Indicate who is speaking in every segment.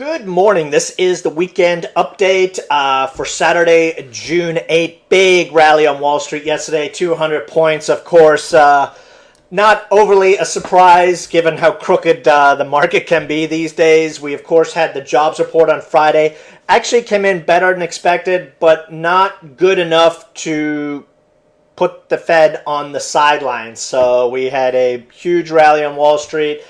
Speaker 1: Good morning. This is the weekend update for Saturday, June 8th. Big rally on Wall Street yesterday, 200 points. Of course, not overly a surprise given how crooked the market can be these days. We, of course, had the jobs report on Friday. Actually came in better than expected, but not good enough to put the Fed on the sidelines. So we had a huge rally on Wall Street.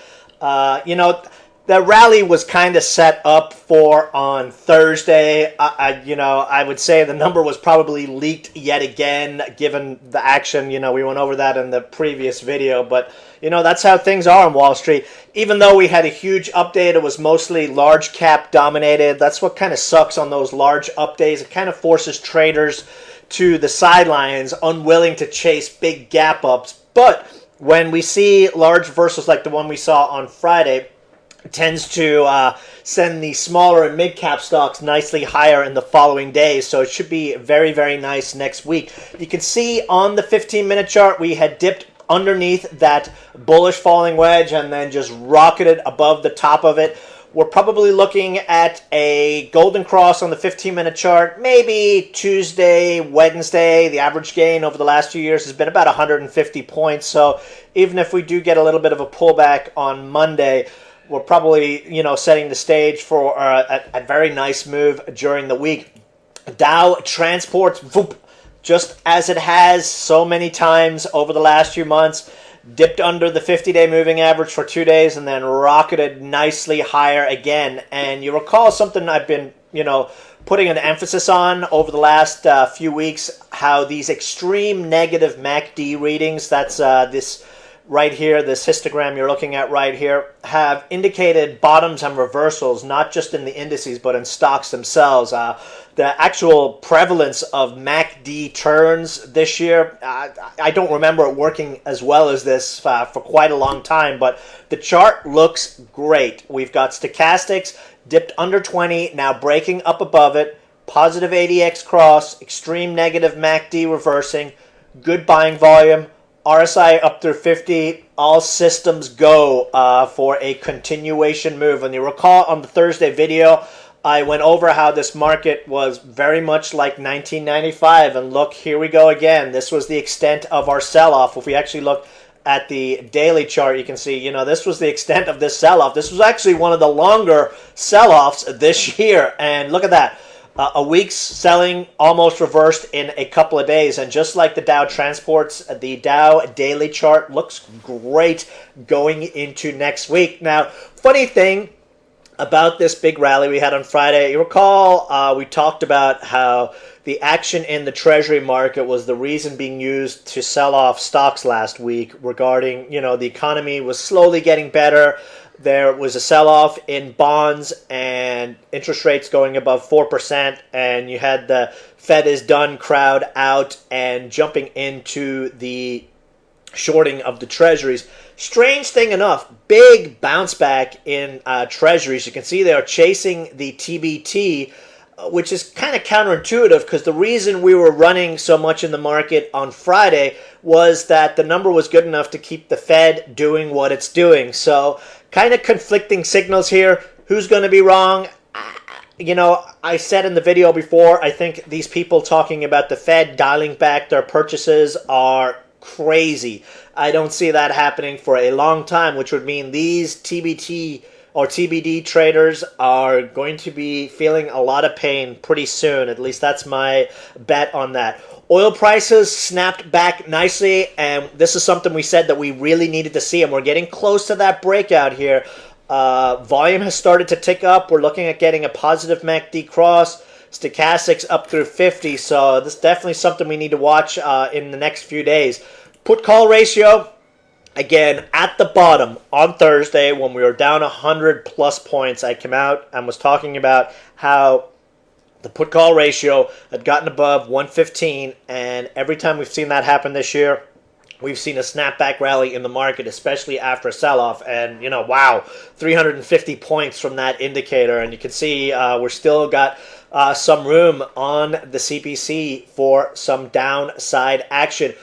Speaker 1: The rally was kind of set up for on Thursday. I would say the number was probably leaked yet again, given the action. We went over that in the previous video, but that's how things are on Wall Street. Even though we had a huge update, it was mostly large cap dominated. That's what kind of sucks on those large updates. It kind of forces traders to the sidelines, unwilling to chase big gap ups. But when we see large reversals like the one we saw on Friday, tends to send the smaller and mid-cap stocks nicely higher in the following days. So it should be very, very nice next week. You can see on the 15-minute chart, we had dipped underneath that bullish falling wedge and then just rocketed above the top of it. We're probably looking at a golden cross on the 15-minute chart, maybe Tuesday, Wednesday. The average gain over the last 2 years has been about 150 points. So even if we do get a little bit of a pullback on Monday, we're probably, setting the stage for a very nice move during the week. Dow transports, just as it has so many times over the last few months, dipped under the 50-day moving average for 2 days and then rocketed nicely higher again. And you recall something I've been, putting an emphasis on over the last few weeks, how these extreme negative MACD readings, that's this right here, this histogram you're looking at right here, have indicated bottoms and reversals, not just in the indices, but in stocks themselves. The actual prevalence of MACD turns this year, I don't remember it working as well as this for quite a long time, but the chart looks great. We've got stochastics dipped under 20, now breaking up above it, positive ADX cross, extreme negative MACD reversing, good buying volume, RSI up through 50, all systems go for a continuation move. And you recall on the Thursday video, I went over how this market was very much like 1995. And look, here we go again. This was the extent of our sell-off. If we actually look at the daily chart, you can see, this was the extent of this sell-off. This was actually one of the longer sell-offs this year. And look at that. A week's selling almost reversed in a couple of days. And just like the Dow transports, the Dow daily chart looks great going into next week. Now, funny thing about this big rally we had on Friday, you recall we talked about how the action in the Treasury market was the reason being used to sell off stocks last week regarding, the economy was slowly getting better. There was a sell-off in bonds and interest rates going above 4%, and you had the Fed is done crowd out and jumping into the shorting of the treasuries. Strange thing enough, big bounce back in treasuries. You can see they are chasing the TBT, which is kind of counterintuitive because the reason we were running so much in the market on Friday was that the number was good enough to keep the Fed doing what it's doing. So kind of conflicting signals here. Who's going to be wrong? I said in the video before, I think these people talking about the Fed dialing back their purchases are crazy. I don't see that happening for a long time, which would mean these TBT or TBD traders are going to be feeling a lot of pain pretty soon. At least that's my bet on that. Oil prices snapped back nicely, and this is something we said that we really needed to see, and we're getting close to that breakout here. Volume has started to tick up. We're looking at getting a positive MACD cross. Stochastics up through 50, so this is definitely something we need to watch in the next few days. Put-call ratio, again, at the bottom on Thursday when we were down 100-plus points, I came out and was talking about how the put-call ratio had gotten above 115, and every time we've seen that happen this year, we've seen a snapback rally in the market, especially after a sell-off. And, wow, 350 points from that indicator. And you can see we're still got some room on the CPC for some downside action.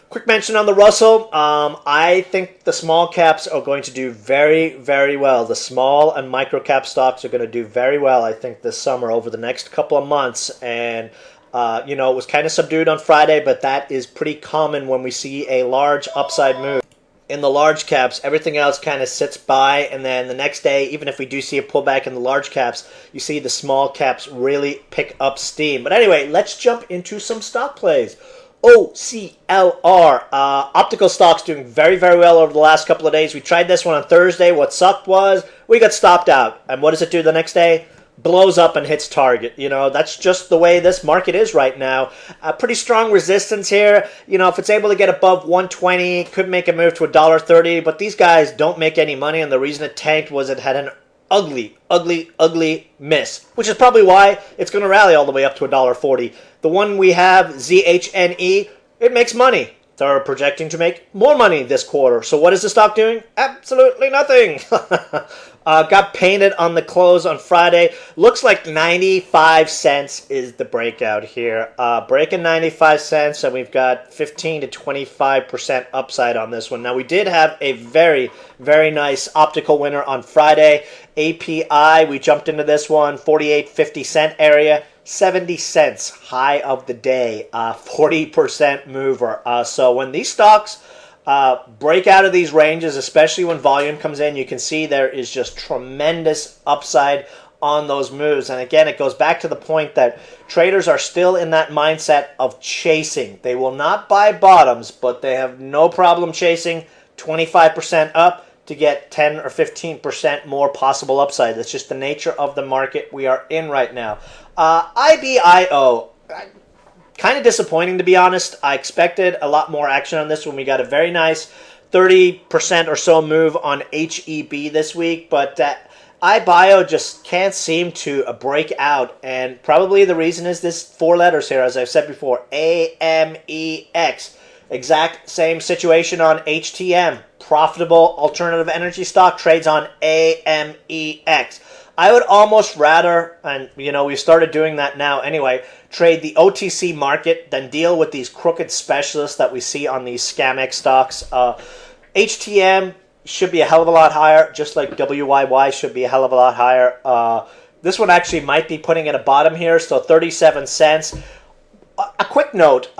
Speaker 1: Quick mention on the Russell. I think the small caps are going to do very, very well. The small and micro cap stocks are going to do very well, I think, this summer over the next couple of months. And, it was kind of subdued on Friday, but that is pretty common when we see a large upside move. In the large caps, everything else kind of sits by, and then the next day, even if we do see a pullback in the large caps, you see the small caps really pick up steam. But anyway, let's jump into some stock plays. OCLR, optical stocks doing very, very well over the last couple of days. We tried this one on Thursday. What sucked was we got stopped out. And what does it do the next day? Blows up and hits target. That's just the way this market is right now. Pretty strong resistance here. If it's able to get above 120, could make a move to $1.30. But these guys don't make any money, and the reason it tanked was it had an ugly, ugly, ugly miss, which is probably why it's going to rally all the way up to $1.40. The one we have, ZHNE, it makes money. They're projecting to make more money this quarter. So what is the stock doing? Absolutely nothing. Got painted on the close on Friday. Looks like 95 cents is the breakout here. Breaking 95 cents, and we've got 15 to 25% upside on this one. Now, we did have a very, very nice optical winner on Friday. API, we jumped into this one, 48.50 cent area. 70 cents, high of the day, 40% mover. So when these stocks break out of these ranges, especially when volume comes in, you can see there is just tremendous upside on those moves. And again, it goes back to the point that traders are still in that mindset of chasing. They will not buy bottoms, but they have no problem chasing 25% up to get 10 or 15% more possible upside. That's just the nature of the market we are in right now. IBIO, kind of disappointing, to be honest. I expected a lot more action on this when we got a very nice 30% or so move on HEB this week, but IBIO just can't seem to break out, and probably the reason is this 4 letters here, as I've said before, AMEX. Exact same situation on HTM. Profitable alternative energy stock trades on AMEX. I would almost rather, and we started doing that now anyway, trade the OTC market than deal with these crooked specialists that we see on these Scamex stocks. HTM should be a hell of a lot higher, just like WYY should be a hell of a lot higher. This one actually might be putting at a bottom here, so 37 cents. A quick note,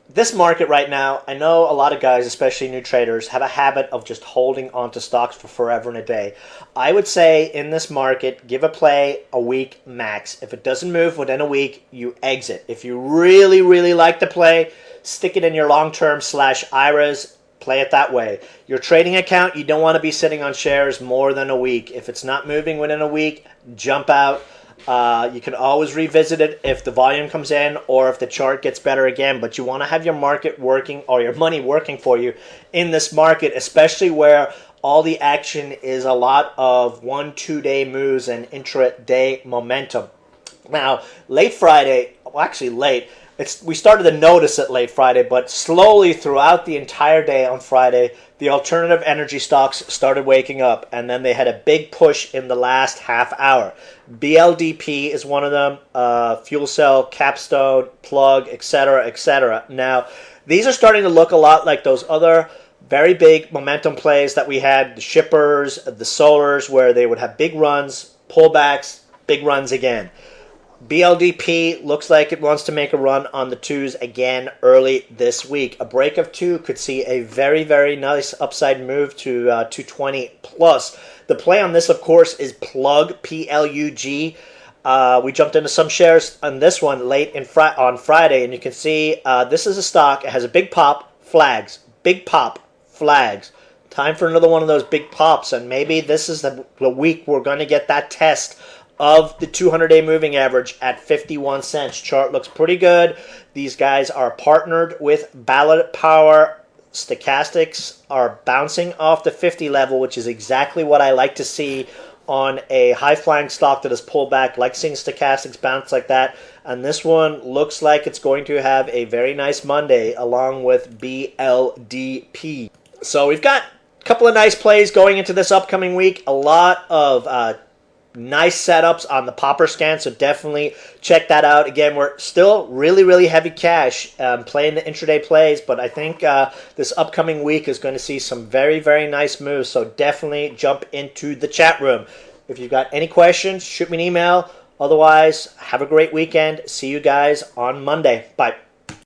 Speaker 1: this market right now, I know a lot of guys, especially new traders, have a habit of just holding onto stocks for forever and a day. I would say in this market, give a play a week max. If it doesn't move within a week, you exit. If you really, really like the play, stick it in your long-term /IRAs, play it that way. Your trading account, you don't want to be sitting on shares more than a week. If it's not moving within a week, jump out. You can always revisit it if the volume comes in or if the chart gets better again, but you want to have your market working or your money working for you in this market, especially where all the action is a lot of 1-2 day moves and intraday momentum. Now, late Friday, well, actually late, we started to notice it late Friday, but slowly throughout the entire day on Friday, the alternative energy stocks started waking up, and then they had a big push in the last half hour. BLDP is one of them, Fuel Cell, Capstone, Plug, etc., etc. Now, these are starting to look a lot like those other very big momentum plays that we had, the shippers, the solars, where they would have big runs, pullbacks, big runs again. BLDP looks like it wants to make a run on the 2s again early this week. A break of 2 could see a very, very nice upside move to 220 plus. The play on this, of course, is Plug, Plug. We jumped into some shares on this one late on Friday, and you can see this is a stock. It has a big pop, flags. Big pop, flags. Time for another one of those big pops, and maybe this is the week we're going to get that test of the 200-day moving average at 51 cents. Chart looks pretty good. These guys are partnered with Ballot Power. Stochastics are bouncing off the 50 level, which is exactly what I like to see on a high-flying stock that has pulled back, like seeing stochastics bounce like that. And this one looks like it's going to have a very nice Monday along with BLDP. So we've got a couple of nice plays going into this upcoming week. A lot of nice setups on the popper scan, so definitely check that out. Again, we're still really heavy cash playing the intraday plays, but I think this upcoming week is going to see some very nice moves, so definitely jump into the chat room. If you've got any questions, shoot me an email. Otherwise, have a great weekend. See you guys on Monday. Bye.